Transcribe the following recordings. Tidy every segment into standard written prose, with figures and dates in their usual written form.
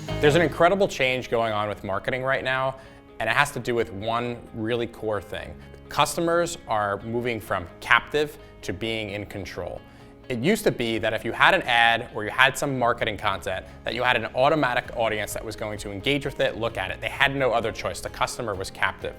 There's an incredible change going on with marketing right now, and it has to do with one really core thing. Customers are moving from captive to being in control. It used to be that if you had an ad or you had some marketing content, that you had an automatic audience that was going to engage with it, look at it. They had no other choice. The customer was captive.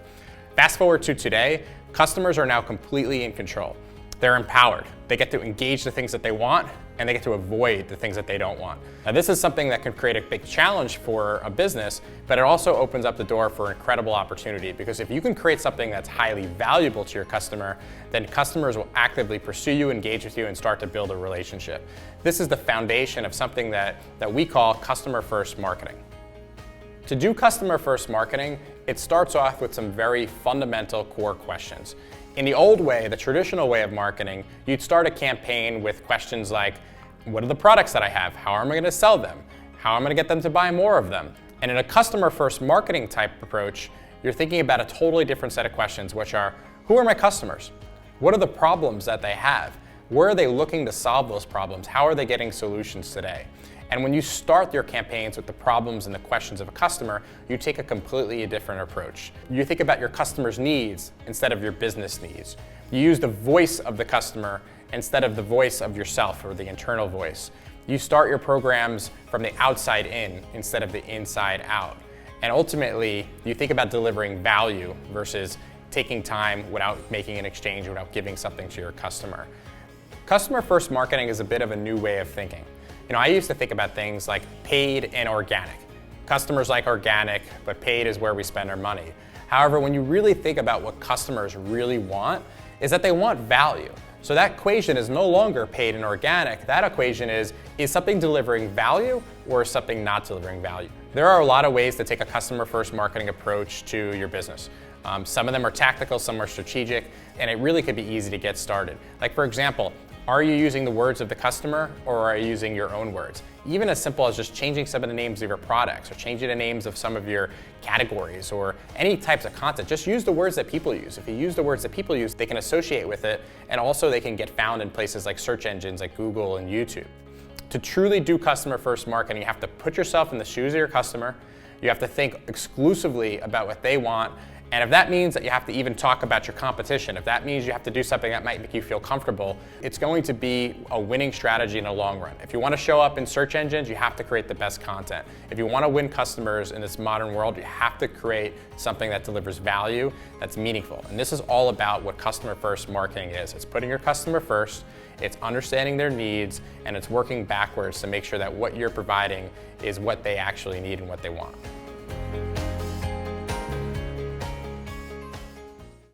Fast forward to today, customers are now completely in control. They're empowered. They get to engage the things that they want, and they get to avoid the things that they don't want. Now, this is something that can create a big challenge for a business, but it also opens up the door for incredible opportunity, because if you can create something that's highly valuable to your customer, then customers will actively pursue you, engage with you, and start to build a relationship. This is the foundation of something that we call customer-first marketing. To do customer-first marketing, it starts off with some very fundamental core questions. In the old way, the traditional way of marketing, you'd start a campaign with questions like, what are the products that I have? How am I going to sell them? How am I going to get them to buy more of them? And in a customer-first marketing type approach, you're thinking about a totally different set of questions, which are, who are my customers? What are the problems that they have? Where are they looking to solve those problems? How are they getting solutions today? And when you start your campaigns with the problems and the questions of a customer, you take a completely different approach. You think about your customer's needs instead of your business needs. You use the voice of the customer instead of the voice of yourself or the internal voice. You start your programs from the outside in instead of the inside out. And ultimately, you think about delivering value versus taking time without making an exchange, without giving something to your customer. Customer-first marketing is a bit of a new way of thinking. I used to think about things like paid and organic. Customers like organic, but paid is where we spend our money. However, when you really think about what customers really want, is that they want value. So that equation is no longer paid and organic. That equation is something delivering value or is something not delivering value? There are a lot of ways to take a customer-first marketing approach to your business. Some of them are tactical, some are strategic, and it really could be easy to get started. Like, for example, are you using the words of the customer or are you using your own words? Even as simple as just changing some of the names of your products or changing the names of some of your categories or any types of content. Just use the words that people use. If you use the words that people use, they can associate with it, and also they can get found in places like search engines like Google and YouTube. To truly do customer-first marketing, you have to put yourself in the shoes of your customer. You have to think exclusively about what they want. And if that means that you have to even talk about your competition, if that means you have to do something that might make you feel comfortable, it's going to be a winning strategy in the long run. If you want to show up in search engines, you have to create the best content. If you want to win customers in this modern world, you have to create something that delivers value, that's meaningful. And this is all about what customer-first marketing is. It's putting your customer first, it's understanding their needs, and it's working backwards to make sure that what you're providing is what they actually need and what they want.